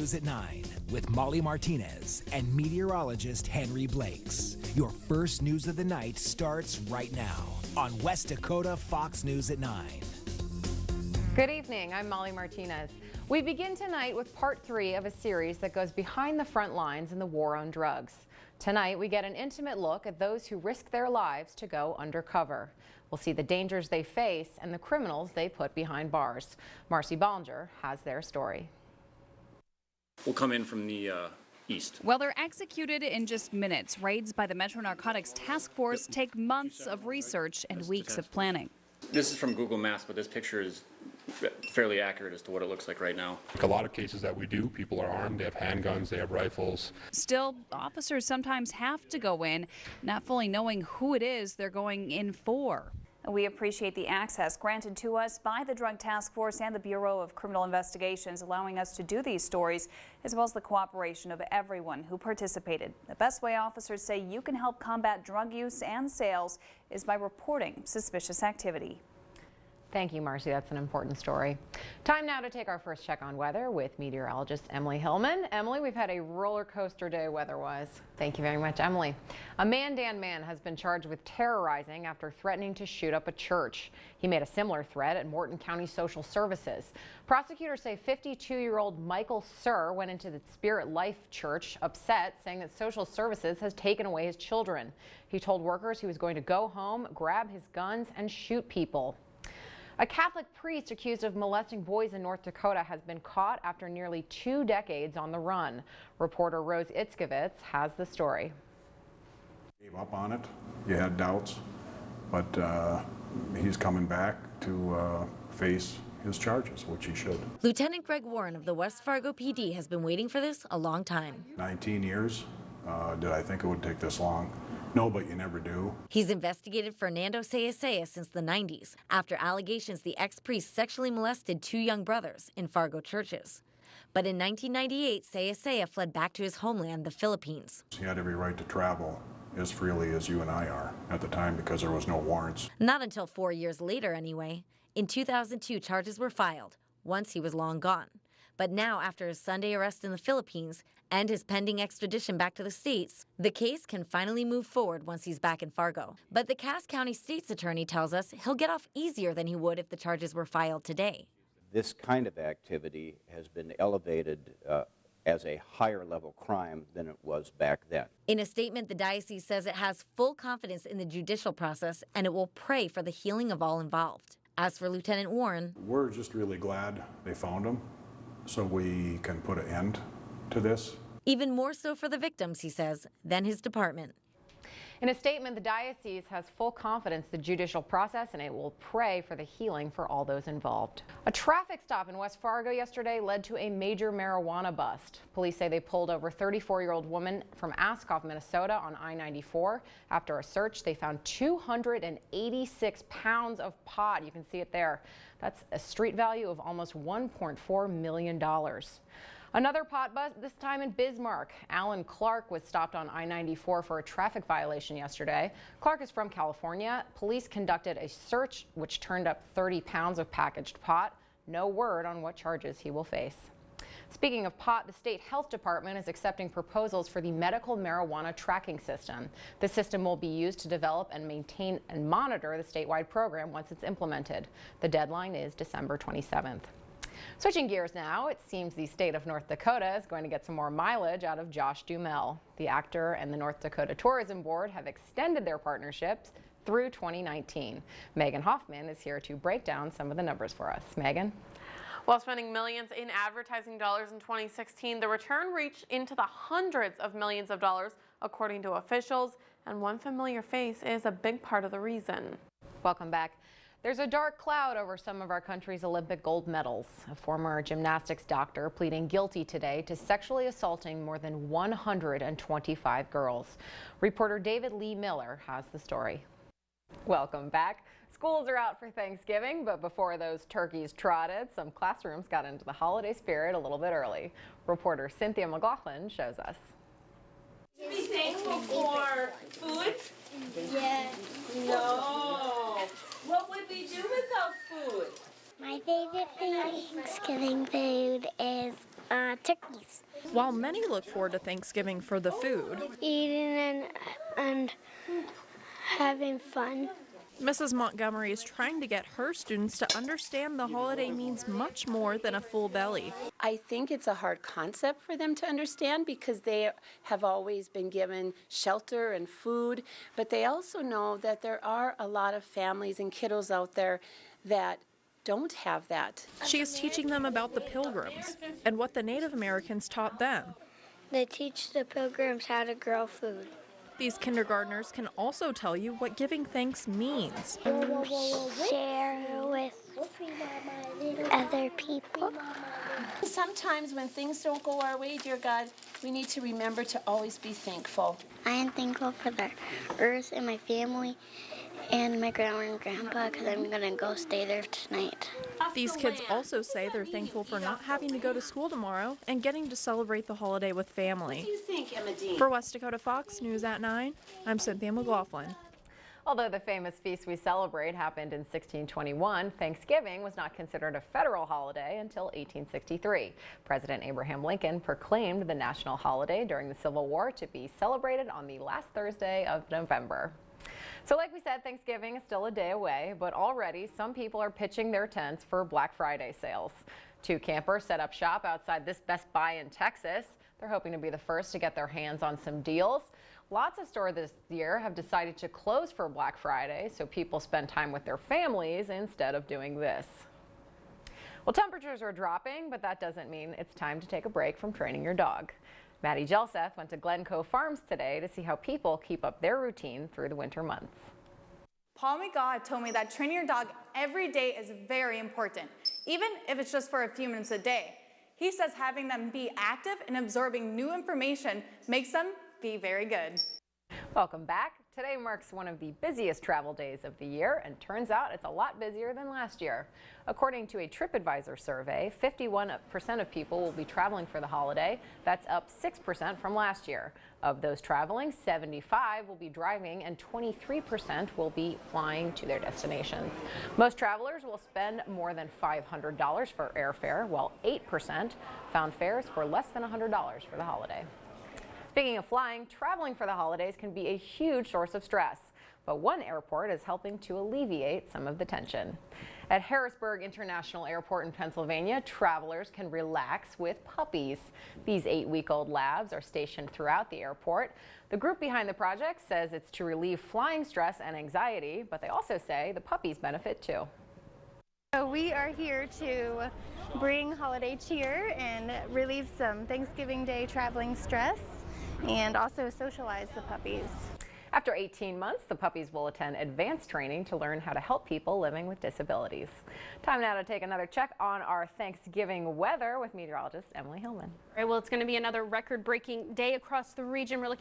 News at 9 with Molly Martinez and meteorologist Henry Blakes. Your first news of the night starts right now on West Dakota Fox News at 9. Good evening, I'm Molly Martinez. We begin tonight with part 3 of a series that goes behind the front lines in the war on drugs. Tonight, we get an intimate look at those who risk their lives to go undercover. We'll see the dangers they face and the criminals they put behind bars. Marcy Ballinger has their story. We'll come in from the east. Well, they're executed in just minutes. Raids by the Metro Narcotics Task Force take months of research and weeks of planning. This is from Google Maps, but this picture is fairly accurate as to what it looks like right now. A lot of cases that we do, people are armed, they have handguns, they have rifles. Still, officers sometimes have to go in, not fully knowing who it is they're going in for. We appreciate the access granted to us by the Drug Task Force and the Bureau of Criminal Investigations, allowing us to do these stories, as well as the cooperation of everyone who participated. The best way officers say you can help combat drug use and sales is by reporting suspicious activity. Thank you, Marcy. That's an important story. Time now to take our first check on weather with meteorologist Emily Hillman. Emily, we've had a roller coaster day weather-wise. Thank you very much, Emily. A Mandan man has been charged with terrorizing after threatening to shoot up a church. He made a similar threat at Morton County Social Services. Prosecutors say 52-year-old Michael Sir went into the Spirit Life Church upset, saying that Social Services has taken away his children. He told workers he was going to go home, grab his guns, and shoot people. A Catholic priest accused of molesting boys in North Dakota has been caught after nearly 2 decades on the run. Reporter Rose Itzkovitz has the story. Gave up on it. You had doubts, but he's coming back to face his charges, which he should. Lieutenant Greg Warren of the West Fargo PD has been waiting for this a long time. 19 years. Did I think it would take this long? No, but you never do. He's investigated Fernando Sayasaya since the 90s, after allegations the ex-priest sexually molested 2 young brothers in Fargo churches. But in 1998, Sayasaya fled back to his homeland, the Philippines. He had every right to travel as freely as you and I are at the time because there was no warrants. Not until 4 years later, anyway. In 2002, charges were filed, once he was long gone. But now, after his Sunday arrest in the Philippines and his pending extradition back to the States, the case can finally move forward once he's back in Fargo. But the Cass County State's attorney tells us he'll get off easier than he would if the charges were filed today. This kind of activity has been elevated as a higher level crime than it was back then. In a statement, the diocese says it has full confidence in the judicial process and it will pray for the healing of all involved. As for Lieutenant Warren, we're just really glad they found him so we can put an end to this. Even more so for the victims, he says, than his department. In a statement, the diocese has full confidence in the judicial process and it will pray for the healing for all those involved. A traffic stop in West Fargo yesterday led to a major marijuana bust. Police say they pulled over a 34-year-old woman from Ascoff, Minnesota on I-94. After a search, they found 286 pounds of pot. You can see it there. That's a street value of almost $1.4 million. Another pot bust, this time in Bismarck. Alan Clark was stopped on I-94 for a traffic violation yesterday. Clark is from California. Police conducted a search which turned up 30 pounds of packaged pot. No word on what charges he will face. Speaking of pot, the state health department is accepting proposals for the medical marijuana tracking system. The system will be used to develop and maintain and monitor the statewide program once it's implemented. The deadline is December 27th. Switching gears now, it seems the state of North Dakota is going to get some more mileage out of Josh Duhamel. The actor and the North Dakota Tourism Board have extended their partnerships through 2019. Megan Hoffman is here to break down some of the numbers for us. Megan? While spending millions in advertising dollars in 2016, the return reached into the hundreds of millions of dollars, according to officials, and one familiar face is a big part of the reason. Welcome back. There's a dark cloud over some of our country's Olympic gold medals. A former gymnastics doctor pleading guilty today to sexually assaulting more than 125 girls. Reporter David Lee Miller has the story. Welcome back. Schools are out for Thanksgiving, but before those turkeys trotted, some classrooms got into the holiday spirit a little bit early. Reporter Cynthia McLaughlin shows us. To be thankful for food? Yeah. No. What would we do without food? My favorite Thanksgiving food is Turkeys. While many look forward to Thanksgiving for the food, Eating and having fun. Mrs. Montgomery is trying to get her students to understand the holiday means much more than a full belly. I think it's a hard concept for them to understand because they have always been given shelter and food, but they also know that there are a lot of families and kiddos out there that don't have that. She is teaching them about the Pilgrims and what the Native Americans taught them. They teach the Pilgrims how to grow food. These kindergartners can also tell you what giving thanks means. Share with other people. Sometimes when things don't go our way, dear God, we need to remember to always be thankful. I am thankful for the earth and my family and my grandma and grandpa because I'm going to go stay there tonight. These kids also say they're thankful for not having to go to school tomorrow and getting to celebrate the holiday with family. What do you think, Emma Dean? For West Dakota Fox News at 9, I'm Cynthia McLaughlin. Although the famous feast we celebrate happened in 1621, Thanksgiving was not considered a federal holiday until 1863. President Abraham Lincoln proclaimed the national holiday during the Civil War to be celebrated on the last Thursday of November. So like we said, Thanksgiving is still a day away, but already some people are pitching their tents for Black Friday sales. 2 campers set up shop outside this Best Buy in Texas. They're hoping to be the first to get their hands on some deals. Lots of stores this year have decided to close for Black Friday, so people spend time with their families instead of doing this. Well, temperatures are dropping, but that doesn't mean it's time to take a break from training your dog. Maddie Gelseth went to Glencoe Farms today to see how people keep up their routine through the winter months. Paul McGaw told me that training your dog every day is very important, even if it's just for a few minutes a day. He says having them be active and absorbing new information makes them be very good. Welcome back. Today marks one of the busiest travel days of the year, and turns out it's a lot busier than last year. According to a TripAdvisor survey, 51% of people will be traveling for the holiday. That's up 6% from last year. Of those traveling, 75% will be driving and 23% will be flying to their destinations. Most travelers will spend more than $500 for airfare, while 8% found fares for less than $100 for the holiday. Speaking of flying, traveling for the holidays can be a huge source of stress, but one airport is helping to alleviate some of the tension. At Harrisburg International Airport in Pennsylvania, travelers can relax with puppies. These 8-week-old labs are stationed throughout the airport. The group behind the project says it's to relieve flying stress and anxiety, but they also say the puppies benefit too. So we are here to bring holiday cheer and relieve some Thanksgiving Day traveling stress, and also socialize the puppies. After 18 months, the puppies will attend advanced training to learn how to help people living with disabilities. Time now to take another check on our Thanksgiving weather with meteorologist Emily Hillman. All right, well, it's going to be another record-breaking day across the region. We're looking